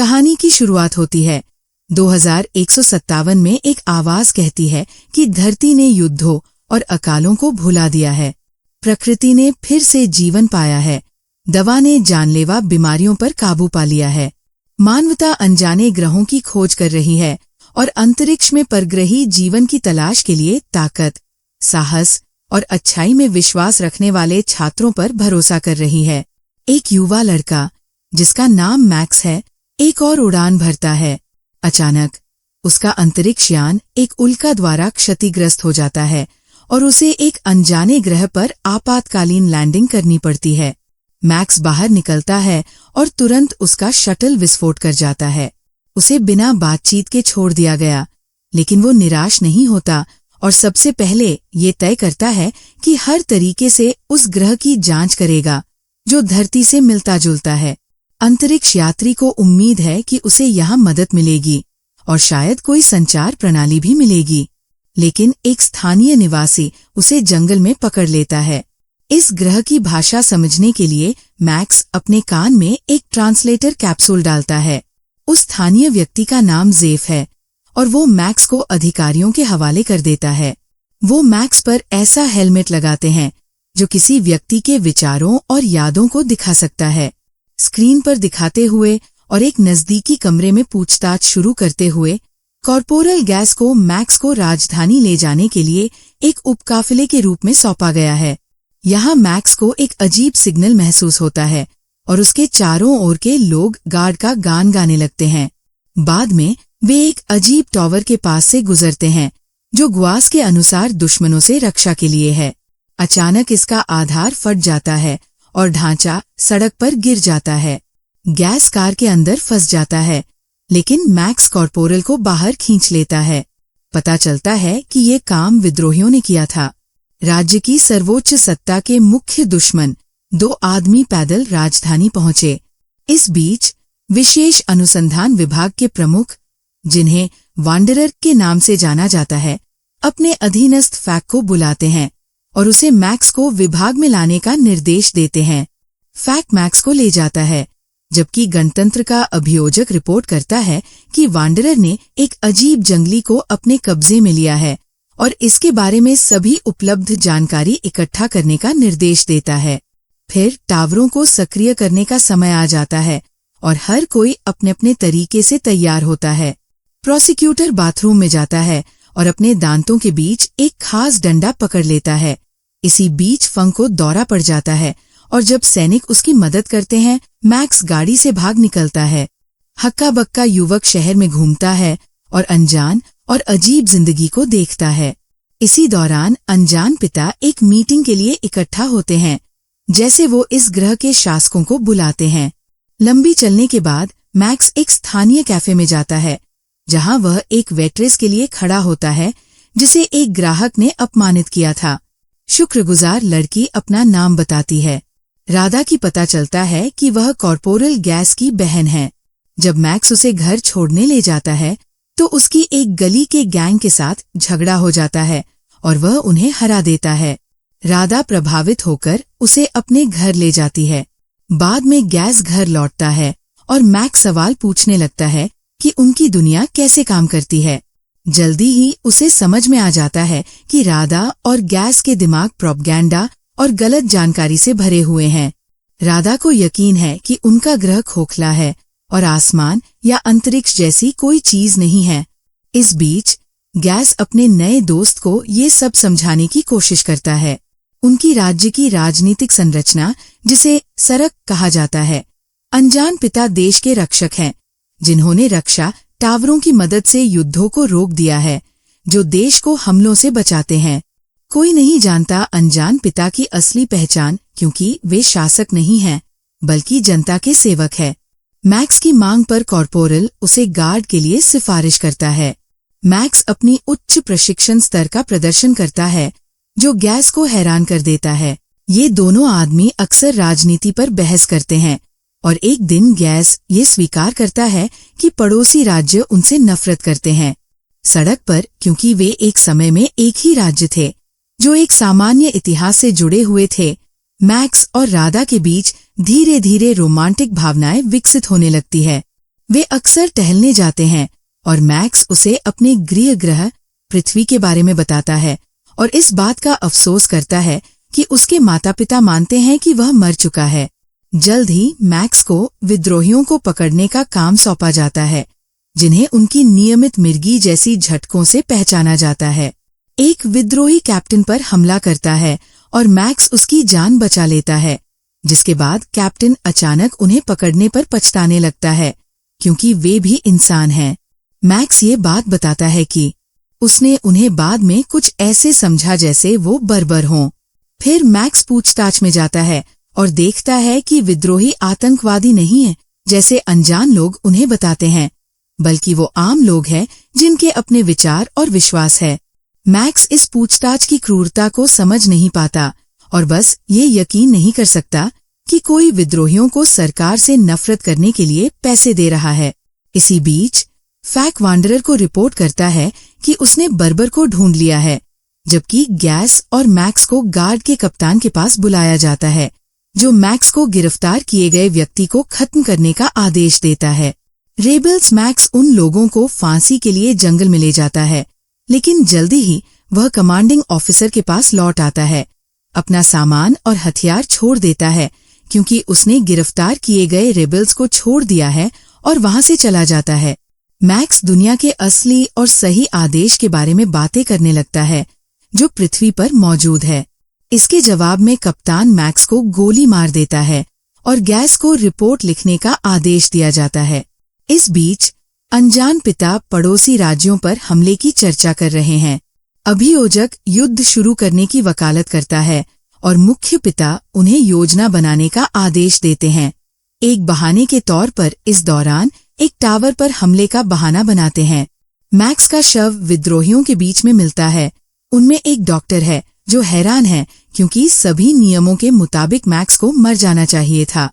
कहानी की शुरुआत होती है 2157 में। एक आवाज कहती है कि धरती ने युद्धों और अकालों को भुला दिया है। प्रकृति ने फिर से जीवन पाया है। दवा ने जानलेवा बीमारियों पर काबू पा लिया है। मानवता अनजाने ग्रहों की खोज कर रही है और अंतरिक्ष में परग्रही जीवन की तलाश के लिए ताकत, साहस और अच्छाई में विश्वास रखने वाले छात्रों पर भरोसा कर रही है। एक युवा लड़का जिसका नाम मैक्स है, एक और उड़ान भरता है। अचानक उसका अंतरिक्ष यान एक उल्का द्वारा क्षतिग्रस्त हो जाता है और उसे एक अनजाने ग्रह पर आपातकालीन लैंडिंग करनी पड़ती है। मैक्स बाहर निकलता है और तुरंत उसका शटल विस्फोट कर जाता है। उसे बिना बातचीत के छोड़ दिया गया, लेकिन वो निराश नहीं होता और सबसे पहले ये तय करता है कि हर तरीके से उस ग्रह की जांच करेगा जो धरती से मिलता जुलता है। अंतरिक्ष यात्री को उम्मीद है कि उसे यहाँ मदद मिलेगी और शायद कोई संचार प्रणाली भी मिलेगी, लेकिन एक स्थानीय निवासी उसे जंगल में पकड़ लेता है। इस ग्रह की भाषा समझने के लिए मैक्स अपने कान में एक ट्रांसलेटर कैप्सूल डालता है। उस स्थानीय व्यक्ति का नाम जेफ है और वो मैक्स को अधिकारियों के हवाले कर देता है। वो मैक्स पर ऐसा हेलमेट लगाते हैं जो किसी व्यक्ति के विचारों और यादों को दिखा सकता है। स्क्रीन पर दिखाते हुए और एक नजदीकी कमरे में पूछताछ शुरू करते हुए कॉर्पोरल गैस को मैक्स को राजधानी ले जाने के लिए एक उपकाफिले के रूप में सौंपा गया है। यहाँ मैक्स को एक अजीब सिग्नल महसूस होता है और उसके चारों ओर के लोग गार्ड का गान गाने लगते हैं। बाद में वे एक अजीब टॉवर के पास से गुजरते हैं जो गुआस के अनुसार दुश्मनों से रक्षा के लिए है। अचानक इसका आधार फट जाता है और ढांचा सड़क पर गिर जाता है। गैस कार के अंदर फंस जाता है, लेकिन मैक्स कॉर्पोरल को बाहर खींच लेता है। पता चलता है कि ये काम विद्रोहियों ने किया था। राज्य की सर्वोच्च सत्ता के मुख्य दुश्मन 2 आदमी पैदल राजधानी पहुंचे। इस बीच विशेष अनुसंधान विभाग के प्रमुख, जिन्हें वांडरर के नाम से जाना जाता है, अपने अधीनस्थ फैक को बुलाते हैं और उसे मैक्स को विभाग में लाने का निर्देश देते हैं। फैक मैक्स को ले जाता है, जबकि गणतंत्र का अभियोजक रिपोर्ट करता है कि वांडरर ने एक अजीब जंगली को अपने कब्जे में लिया है और इसके बारे में सभी उपलब्ध जानकारी इकट्ठा करने का निर्देश देता है। फिर टावरों को सक्रिय करने का समय आ जाता है और हर कोई अपने अपने तरीके से तैयार होता है। प्रोसिक्यूटर बाथरूम में जाता है और अपने दांतों के बीच एक खास डंडा पकड़ लेता है। इसी बीच फंक को दौरा पड़ जाता है और जब सैनिक उसकी मदद करते हैं, मैक्स गाड़ी से भाग निकलता है। हक्का बक्का युवक शहर में घूमता है और अनजान और अजीब जिंदगी को देखता है। इसी दौरान अनजान पिता एक मीटिंग के लिए इकट्ठा होते हैं, जैसे वो इस ग्रह के शासकों को बुलाते हैं। लंबी चलने के बाद मैक्स एक स्थानीय कैफे में जाता है, जहां वह एक वेट्रेस के लिए खड़ा होता है जिसे एक ग्राहक ने अपमानित किया था। शुक्रगुजार लड़की अपना नाम बताती है। राधा की पता चलता है कि वह कॉर्पोरल गैस की बहन है। जब मैक्स उसे घर छोड़ने ले जाता है तो उसकी एक गली के गैंग के साथ झगड़ा हो जाता है और वह उन्हें हरा देता है। राधा प्रभावित होकर उसे अपने घर ले जाती है। बाद में गैस घर लौटता है और मैक्स सवाल पूछने लगता है कि उनकी दुनिया कैसे काम करती है। जल्दी ही उसे समझ में आ जाता है कि राधा और गैस के दिमाग प्रोपगैंडा और गलत जानकारी से भरे हुए हैं। राधा को यकीन है कि उनका ग्रह खोखला है और आसमान या अंतरिक्ष जैसी कोई चीज नहीं है। इस बीच गैस अपने नए दोस्त को ये सब समझाने की कोशिश करता है। उनकी राज्य की राजनीतिक संरचना, जिसे सरक कहा जाता है। अनजान पिता देश के रक्षक हैं, जिन्होंने रक्षा टावरों की मदद से युद्धों को रोक दिया है, जो देश को हमलों से बचाते हैं। कोई नहीं जानता अनजान पिता की असली पहचान, क्योंकि वे शासक नहीं हैं, बल्कि जनता के सेवक है। मैक्स की मांग पर कॉर्पोरल उसे गार्ड के लिए सिफारिश करता है। मैक्स अपनी उच्च प्रशिक्षण स्तर का प्रदर्शन करता है, जो गैस को हैरान कर देता है। ये दोनों आदमी अक्सर राजनीति पर बहस करते हैं और एक दिन गैस ये स्वीकार करता है कि पड़ोसी राज्य उनसे नफरत करते हैं। सड़क पर, क्योंकि वे एक समय में एक ही राज्य थे जो एक सामान्य इतिहास से जुड़े हुए थे, मैक्स और राधा के बीच धीरे धीरे रोमांटिक भावनाएं विकसित होने लगती है। वे अक्सर टहलने जाते हैं और मैक्स उसे अपने गृह ग्रह पृथ्वी के बारे में बताता है और इस बात का अफसोस करता है कि उसके माता पिता मानते हैं कि वह मर चुका है। जल्द ही मैक्स को विद्रोहियों को पकड़ने का काम सौंपा जाता है, जिन्हें उनकी नियमित मिर्गी जैसी झटकों से पहचाना जाता है। एक विद्रोही कैप्टन पर हमला करता है और मैक्स उसकी जान बचा लेता है, जिसके बाद कैप्टन अचानक उन्हें पकड़ने पर पछताने लगता है, क्योंकि वे भी इंसान हैं। मैक्स ये बात बताता है कि उसने उन्हें बाद में कुछ ऐसे समझा जैसे वो बर्बर हों। फिर मैक्स पूछताछ में जाता है और देखता है कि विद्रोही आतंकवादी नहीं है जैसे अनजान लोग उन्हें बताते हैं, बल्कि वो आम लोग हैं जिनके अपने विचार और विश्वास है। मैक्स इस पूछताछ की क्रूरता को समझ नहीं पाता और बस ये यकीन नहीं कर सकता कि कोई विद्रोहियों को सरकार से नफरत करने के लिए पैसे दे रहा है। इसी बीच फैक वांडरर को रिपोर्ट करता है कि उसने बर्बर को ढूंढ लिया है, जबकि गैस और मैक्स को गार्ड के कप्तान के पास बुलाया जाता है, जो मैक्स को गिरफ्तार किए गए व्यक्ति को खत्म करने का आदेश देता है। रेबल्स मैक्स उन लोगों को फांसी के लिए जंगल में ले जाता है, लेकिन जल्दी ही वह कमांडिंग ऑफिसर के पास लौट आता है। अपना सामान और हथियार छोड़ देता है, क्योंकि उसने गिरफ्तार किए गए रेबल्स को छोड़ दिया है और वहां से चला जाता है। मैक्स दुनिया के असली और सही आदेश के बारे में बातें करने लगता है, जो पृथ्वी पर मौजूद है। इसके जवाब में कप्तान मैक्स को गोली मार देता है और गैस को रिपोर्ट लिखने का आदेश दिया जाता है। इस बीच अनजान पिता पड़ोसी राज्यों पर हमले की चर्चा कर रहे हैं। अभियोजक युद्ध शुरू करने की वकालत करता है और मुख्य पिता उन्हें योजना बनाने का आदेश देते हैं। एक बहाने के तौर पर इस दौरान एक टावर पर हमले का बहाना बनाते हैं। मैक्स का शव विद्रोहियों के बीच में मिलता है। उनमें एक डॉक्टर है जो हैरान है, क्योंकि सभी नियमों के मुताबिक मैक्स को मर जाना चाहिए था।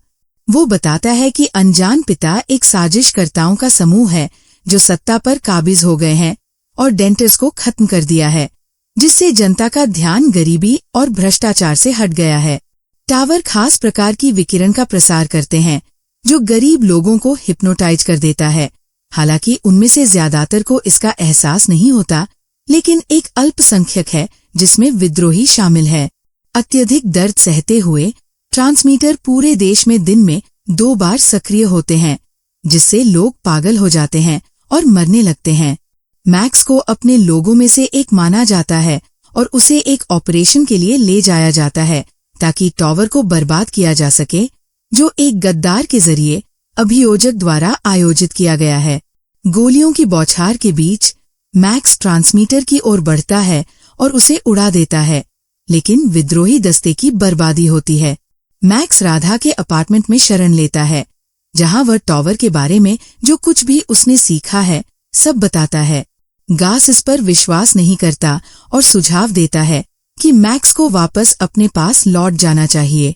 वो बताता है कि अनजान पिता एक साजिशकर्ताओं का समूह है जो सत्ता पर काबिज हो गए हैं और डेंटर्स को खत्म कर दिया है, जिससे जनता का ध्यान गरीबी और भ्रष्टाचार से हट गया है। टावर खास प्रकार की विकिरण का प्रसार करते हैं जो गरीब लोगों को हिप्नोटाइज कर देता है। हालांकि उनमें से ज्यादातर को इसका एहसास नहीं होता, लेकिन एक अल्पसंख्यक है जिसमें विद्रोही शामिल है। अत्यधिक दर्द सहते हुए ट्रांसमीटर पूरे देश में दिन में 2 बार सक्रिय होते हैं, जिससे लोग पागल हो जाते हैं और मरने लगते हैं। मैक्स को अपने लोगों में से एक माना जाता है और उसे एक ऑपरेशन के लिए ले जाया जाता है ताकि टावर को बर्बाद किया जा सके, जो एक गद्दार के जरिए अभियोजक द्वारा आयोजित किया गया है। गोलियों की बौछार के बीच मैक्स ट्रांसमीटर की ओर बढ़ता है और उसे उड़ा देता है, लेकिन विद्रोही दस्ते की बर्बादी होती है। मैक्स राधा के अपार्टमेंट में शरण लेता है, जहां वह टावर के बारे में जो कुछ भी उसने सीखा है सब बताता है। गास इस पर विश्वास नहीं करता और सुझाव देता है कि मैक्स को वापस अपने पास लौट जाना चाहिए।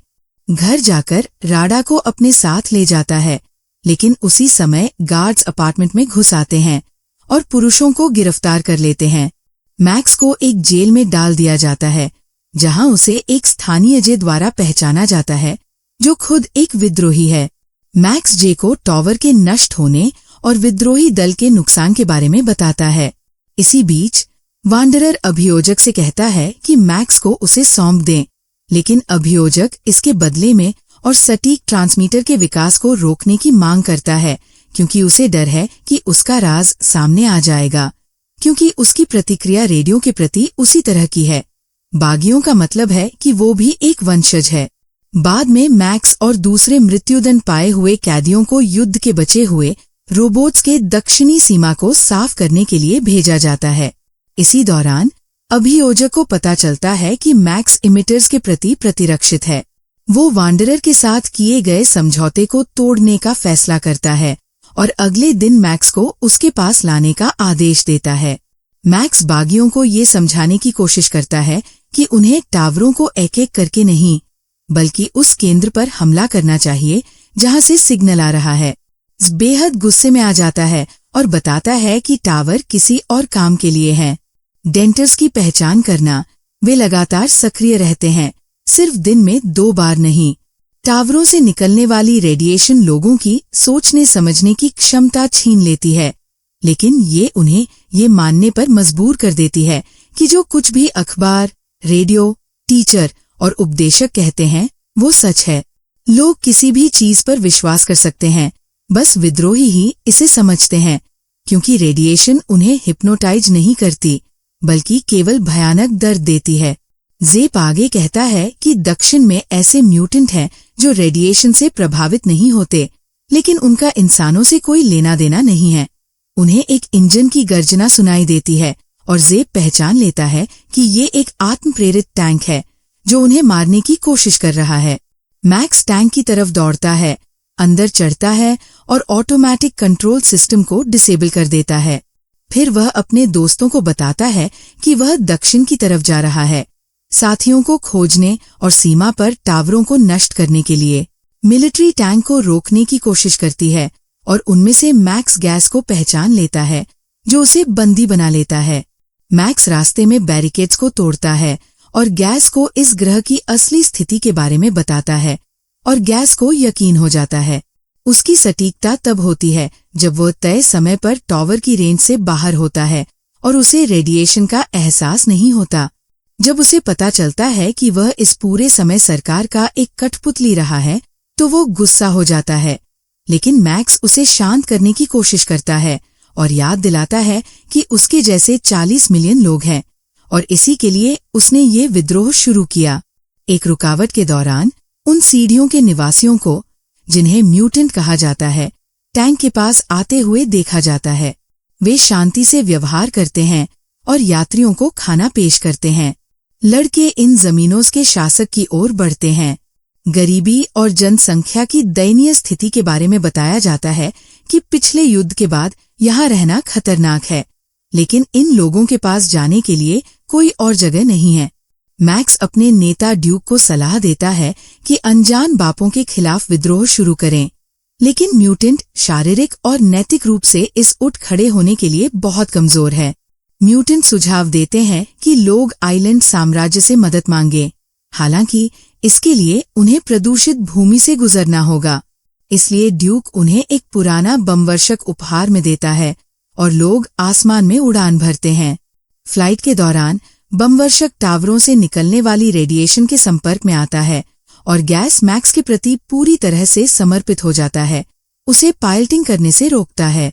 घर जाकर राडा को अपने साथ ले जाता है, लेकिन उसी समय गार्ड्स अपार्टमेंट में घुस आते हैं और पुरुषों को गिरफ्तार कर लेते हैं। मैक्स को एक जेल में डाल दिया जाता है, जहां उसे एक स्थानीय जे द्वारा पहचाना जाता है, जो खुद एक विद्रोही है। मैक्स जे को टावर के नष्ट होने और विद्रोही दल के नुकसान के बारे में बताता है। इसी बीच वांडरर अभियोजक से कहता है कि मैक्स को उसे सौंप दें, लेकिन अभियोजक इसके बदले में और सटीक ट्रांसमीटर के विकास को रोकने की मांग करता है, क्योंकि उसे डर है कि उसका राज सामने आ जाएगा, क्योंकि उसकी प्रतिक्रिया रेडियो के प्रति उसी तरह की है। बागियों का मतलब है कि वो भी एक वंशज है। बाद में मैक्स और दूसरे मृत्युदंड पाए हुए कैदियों को युद्ध के बचे हुए रोबोट्स के दक्षिणी सीमा को साफ करने के लिए भेजा जाता है। इसी दौरान अभियोजक को पता चलता है कि मैक्स इमिटर्स के प्रति प्रतिरक्षित है। वो वांडरर के साथ किए गए समझौते को तोड़ने का फैसला करता है और अगले दिन मैक्स को उसके पास लाने का आदेश देता है। मैक्स बागियों को ये समझाने की कोशिश करता है कि उन्हें टावरों को एक एक करके नहीं, बल्कि उस केंद्र पर हमला करना चाहिए जहां से सिग्नल आ रहा है। बेहद गुस्से में आ जाता है और बताता है कि टावर किसी और काम के लिए हैं। डेंटर्स की पहचान करना, वे लगातार सक्रिय रहते हैं, सिर्फ दिन में 2 बार नहीं। टावरों से निकलने वाली रेडिएशन लोगों की सोचने समझने की क्षमता छीन लेती है, लेकिन ये उन्हें ये मानने पर मजबूर कर देती है कि जो कुछ भी अखबार, रेडियो, टीचर और उपदेशक कहते हैं वो सच है। लोग किसी भी चीज पर विश्वास कर सकते हैं, बस विद्रोही ही इसे समझते हैं, क्योंकि रेडिएशन उन्हें हिप्नोटाइज नहीं करती बल्कि केवल भयानक दर्द देती है। ज़ेप आगे कहता है कि दक्षिण में ऐसे म्यूटेंट हैं जो रेडिएशन से प्रभावित नहीं होते, लेकिन उनका इंसानों से कोई लेना देना नहीं है। उन्हें एक इंजन की गर्जना सुनाई देती है और ज़ेप पहचान लेता है कि ये एक आत्म प्रेरित टैंक है जो उन्हें मारने की कोशिश कर रहा है। मैक्स टैंक की तरफ दौड़ता है, अंदर चढ़ता है और ऑटोमेटिक कंट्रोल सिस्टम को डिसेबल कर देता है। फिर वह अपने दोस्तों को बताता है कि वह दक्षिण की तरफ जा रहा है, साथियों को खोजने और सीमा पर टावरों को नष्ट करने के लिए। मिलिट्री टैंक को रोकने की कोशिश करती है और उनमें से मैक्स गैस को पहचान लेता है जो उसे बंदी बना लेता है। मैक्स रास्ते में बैरिकेड्स को तोड़ता है और गैस को इस ग्रह की असली स्थिति के बारे में बताता है और गैस को यकीन हो जाता है। उसकी सटीकता तब होती है जब वह तय समय पर टावर की रेंज से बाहर होता है और उसे रेडिएशन का एहसास नहीं होता। जब उसे पता चलता है कि वह इस पूरे समय सरकार का एक कठपुतली रहा है तो वो गुस्सा हो जाता है, लेकिन मैक्स उसे शांत करने की कोशिश करता है और याद दिलाता है कि उसके जैसे 40 मिलियन लोग हैं और इसी के लिए उसने ये विद्रोह शुरू किया। एक रुकावट के दौरान उन सीढ़ियों के निवासियों को, जिन्हें म्यूटेंट कहा जाता है, टैंक के पास आते हुए देखा जाता है। वे शांति से व्यवहार करते हैं और यात्रियों को खाना पेश करते हैं। लड़के इन जमीनों के शासक की ओर बढ़ते हैं। गरीबी और जनसंख्या की दयनीय स्थिति के बारे में बताया जाता है कि पिछले युद्ध के बाद यहाँ रहना खतरनाक है, लेकिन इन लोगों के पास जाने के लिए कोई और जगह नहीं है। मैक्स अपने नेता ड्यूक को सलाह देता है कि अनजान बापों के खिलाफ विद्रोह शुरू करें, लेकिन म्यूटेंट शारीरिक और नैतिक रूप से इस उठ खड़े होने के लिए बहुत कमजोर है। म्यूटेंट सुझाव देते हैं कि लोग आइलैंड साम्राज्य से मदद मांगे, हालांकि इसके लिए उन्हें प्रदूषित भूमि से गुजरना होगा। इसलिए ड्यूक उन्हें एक पुराना बमवर्षक उपहार में देता है और लोग आसमान में उड़ान भरते हैं। फ्लाइट के दौरान बमवर्षक टावरों से निकलने वाली रेडिएशन के संपर्क में आता है और गैस मैक्स के प्रति पूरी तरह से समर्पित हो जाता है, उसे पायलटिंग करने से रोकता है।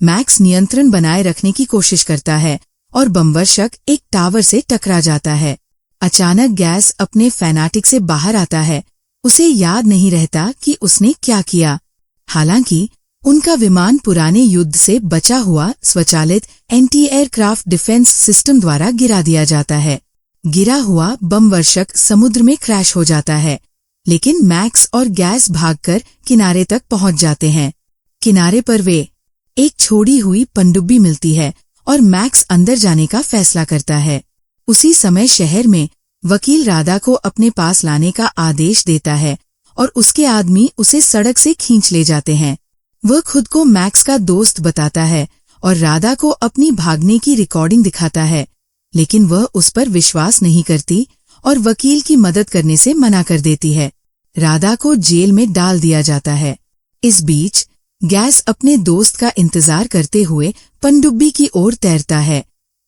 मैक्स नियंत्रण बनाए रखने की कोशिश करता है और बमवर्षक एक टावर से टकरा जाता है। अचानक गैस अपने फैनाटिक से बाहर आता है। उसे याद नहीं रहता कि उसने क्या किया। हालांकि उनका विमान पुराने युद्ध से बचा हुआ स्वचालित एंटी एयरक्राफ्ट डिफेंस सिस्टम द्वारा गिरा दिया जाता है। गिरा हुआ बमवर्षक समुद्र में क्रैश हो जाता है, लेकिन मैक्स और गैस भागकर किनारे तक पहुंच जाते हैं। किनारे पर वे एक छोड़ी हुई पनडुब्बी मिलती है और मैक्स अंदर जाने का फैसला करता है। उसी समय शहर में वकील राधा को अपने पास लाने का आदेश देता है और उसके आदमी उसे सड़क से खींच ले जाते हैं। वह खुद को मैक्स का दोस्त बताता है और राधा को अपनी भागने की रिकॉर्डिंग दिखाता है, लेकिन वह उस पर विश्वास नहीं करती और वकील की मदद करने से मना कर देती है। राधा को जेल में डाल दिया जाता है। इस बीच गैस अपने दोस्त का इंतजार करते हुए पनडुब्बी की ओर तैरता है,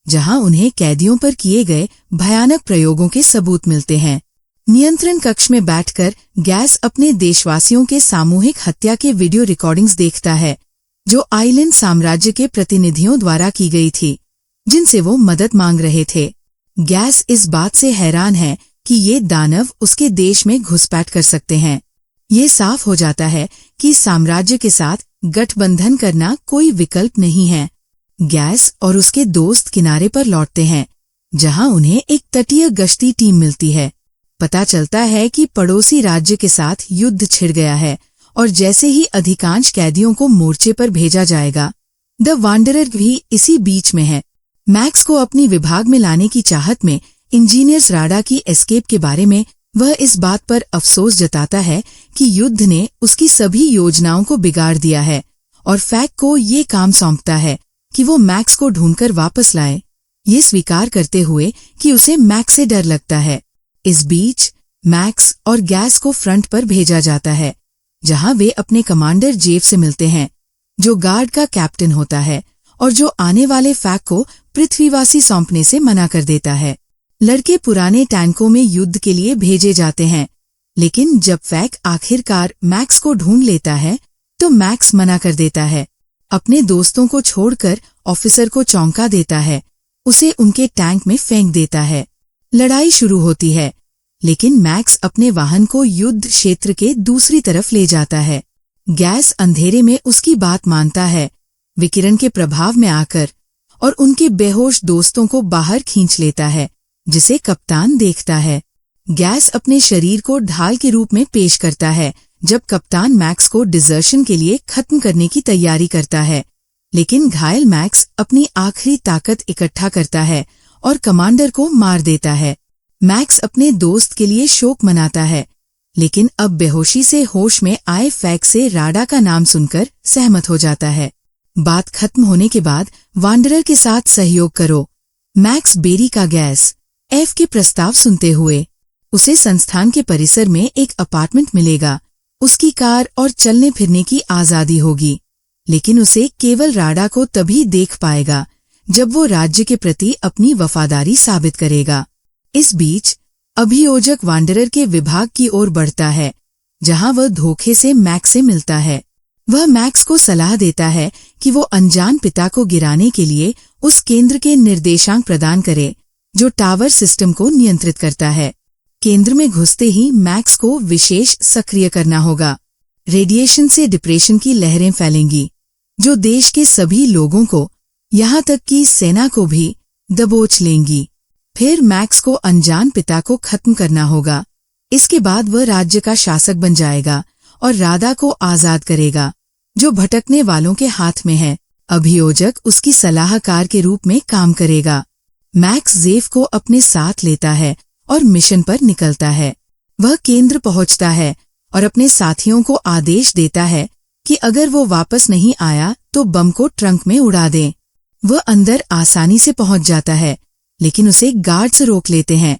जहां उन्हें कैदियों पर किए गए भयानक प्रयोगों के सबूत मिलते हैं। नियंत्रण कक्ष में बैठकर गैस अपने देशवासियों के सामूहिक हत्या के वीडियो रिकॉर्डिंग्स देखता है, जो आइलैंड साम्राज्य के प्रतिनिधियों द्वारा की गई थी, जिनसे वो मदद मांग रहे थे। गैस इस बात से हैरान है कि ये दानव उसके देश में घुसपैठ कर सकते हैं। ये साफ हो जाता है कि साम्राज्य के साथ गठबंधन करना कोई विकल्प नहीं है। गैस और उसके दोस्त किनारे पर लौटते हैं, जहां उन्हें एक तटीय गश्ती टीम मिलती है। पता चलता है कि पड़ोसी राज्य के साथ युद्ध छिड़ गया है और जैसे ही अधिकांश कैदियों को मोर्चे पर भेजा जाएगा, द वांडरर भी इसी बीच में है। मैक्स को अपनी विभाग में लाने की चाहत में इंजीनियर्स राडा की एस्केप के बारे में वह इस बात पर अफसोस जताता है कि युद्ध ने उसकी सभी योजनाओं को बिगाड़ दिया है और फैक को ये काम सौंपता है कि वो मैक्स को ढूंढकर वापस लाए, ये स्वीकार करते हुए कि उसे मैक्स से डर लगता है। इस बीच मैक्स और गैस को फ्रंट पर भेजा जाता है, जहां वे अपने कमांडर जेफ से मिलते हैं, जो गार्ड का कैप्टन होता है और जो आने वाले फैक को पृथ्वीवासी सौंपने से मना कर देता है। लड़के पुराने टैंकों में युद्ध के लिए भेजे जाते हैं, लेकिन जब फैक आखिरकार मैक्स को ढूंढ लेता है तो मैक्स मना कर देता है। अपने दोस्तों को छोड़कर ऑफिसर को चौंका देता है, उसे उनके टैंक में फेंक देता है। लड़ाई शुरू होती है, लेकिन मैक्स अपने वाहन को युद्ध क्षेत्र के दूसरी तरफ ले जाता है। गैस अंधेरे में उसकी बात मानता है, विकिरण के प्रभाव में आकर, और उनके बेहोश दोस्तों को बाहर खींच लेता है, जिसे कप्तान देखता है। गैस अपने शरीर को ढाल के रूप में पेश करता है जब कप्तान मैक्स को डिजर्शन के लिए खत्म करने की तैयारी करता है, लेकिन घायल मैक्स अपनी आखिरी ताकत इकट्ठा करता है और कमांडर को मार देता है। मैक्स अपने दोस्त के लिए शोक मनाता है, लेकिन अब बेहोशी से होश में आए फैक से राडा का नाम सुनकर सहमत हो जाता है। बात खत्म होने के बाद वांडरर के साथ सहयोग करो। मैक्स बेरी का गैस एफ के प्रस्ताव सुनते हुए उसे संस्थान के परिसर में एक अपार्टमेंट मिलेगा, उसकी कार और चलने फिरने की आजादी होगी, लेकिन उसे केवल राडा को तभी देख पाएगा जब वो राज्य के प्रति अपनी वफादारी साबित करेगा। इस बीच अभियोजक वांडरर के विभाग की ओर बढ़ता है, जहां वह धोखे से मैक्स से मिलता है। वह मैक्स को सलाह देता है कि वो अनजान पिता को गिराने के लिए उस केंद्र के निर्देशांक प्रदान करे जो टावर सिस्टम को नियंत्रित करता है। केंद्र में घुसते ही मैक्स को विशेष सक्रिय करना होगा। रेडिएशन से डिप्रेशन की लहरें फैलेंगी, जो देश के सभी लोगों को, यहाँ तक कि सेना को भी दबोच लेंगी। फिर मैक्स को अनजान पिता को खत्म करना होगा। इसके बाद वह राज्य का शासक बन जाएगा और राधा को आजाद करेगा, जो भटकने वालों के हाथ में है। अभियोजक उसकी सलाहकार के रूप में काम करेगा। मैक्स जेफ को अपने साथ लेता है और मिशन पर निकलता है। वह केंद्र पहुंचता है और अपने साथियों को आदेश देता है कि अगर वो वापस नहीं आया तो बम को ट्रंक में उड़ा दें। वह अंदर आसानी से पहुंच जाता है, लेकिन उसे गार्ड्स रोक लेते हैं।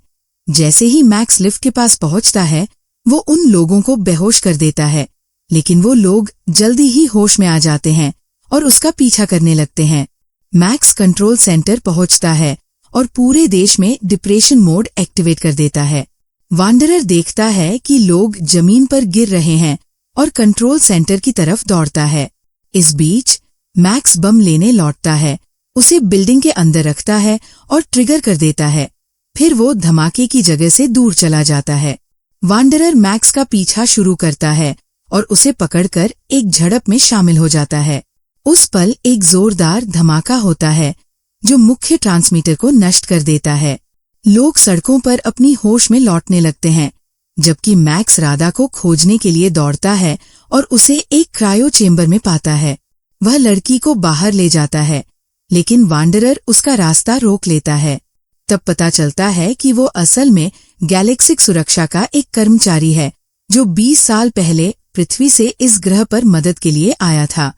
जैसे ही मैक्स लिफ्ट के पास पहुंचता है, वो उन लोगों को बेहोश कर देता है, लेकिन वो लोग जल्दी ही होश में आ जाते हैं और उसका पीछा करने लगते हैं। मैक्स कंट्रोल सेंटर पहुंचता है और पूरे देश में डिप्रेशन मोड एक्टिवेट कर देता है। वांडरर देखता है कि लोग जमीन पर गिर रहे हैं और कंट्रोल सेंटर की तरफ दौड़ता है। इस बीच मैक्स बम लेने लौटता है, उसे बिल्डिंग के अंदर रखता है और ट्रिगर कर देता है। फिर वो धमाके की जगह से दूर चला जाता है। वांडरर मैक्स का पीछा शुरू करता है और उसे पकड़कर एक झड़प में शामिल हो जाता है। उस पल एक जोरदार धमाका होता है जो मुख्य ट्रांसमीटर को नष्ट कर देता है। लोग सड़कों पर अपनी होश में लौटने लगते हैं, जबकि मैक्स राधा को खोजने के लिए दौड़ता है और उसे एक क्रायो चेंबर में पाता है। वह लड़की को बाहर ले जाता है, लेकिन वांडरर उसका रास्ता रोक लेता है। तब पता चलता है कि वो असल में गैलेक्सिक सुरक्षा का एक कर्मचारी है, जो 20 साल पहले पृथ्वी से इस ग्रह पर मदद के लिए आया था।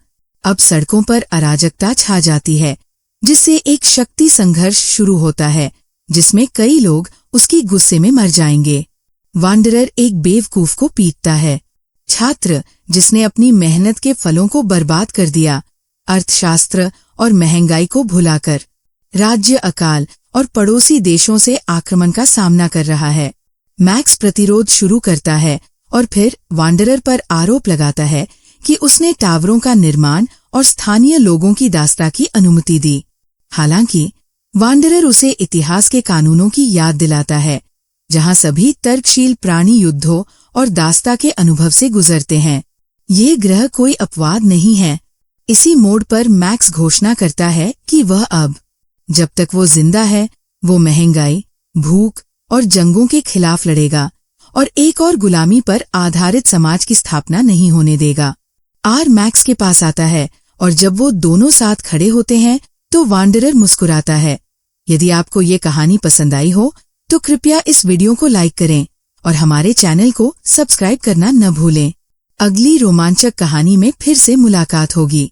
अब सड़कों पर अराजकता छा जाती है, जिससे एक शक्ति संघर्ष शुरू होता है, जिसमें कई लोग उसकी गुस्से में मर जाएंगे। वांडरर एक बेवकूफ को पीटता है, छात्र जिसने अपनी मेहनत के फलों को बर्बाद कर दिया, अर्थशास्त्र और महंगाई को भुलाकर। राज्य अकाल और पड़ोसी देशों से आक्रमण का सामना कर रहा है। मैक्स प्रतिरोध शुरू करता है और फिर वांडरर पर आरोप लगाता है कि उसने टावरों का निर्माण और स्थानीय लोगों की दास्ता की अनुमति दी। हालांकि वांडरर उसे इतिहास के कानूनों की याद दिलाता है, जहां सभी तर्कशील प्राणी युद्धों और दास्ता के अनुभव से गुजरते हैं। ये ग्रह कोई अपवाद नहीं है। इसी मोड़ पर मैक्स घोषणा करता है कि वह अब, जब तक वो जिंदा है, वो महंगाई, भूख और जंगों के खिलाफ लड़ेगा और एक और गुलामी पर आधारित समाज की स्थापना नहीं होने देगा। आर मैक्स के पास आता है और जब वो दोनों साथ खड़े होते हैं तो वांडरर मुस्कुराता है। यदि आपको ये कहानी पसंद आई हो तो कृपया इस वीडियो को लाइक करें और हमारे चैनल को सब्सक्राइब करना न भूलें। अगली रोमांचक कहानी में फिर से मुलाकात होगी।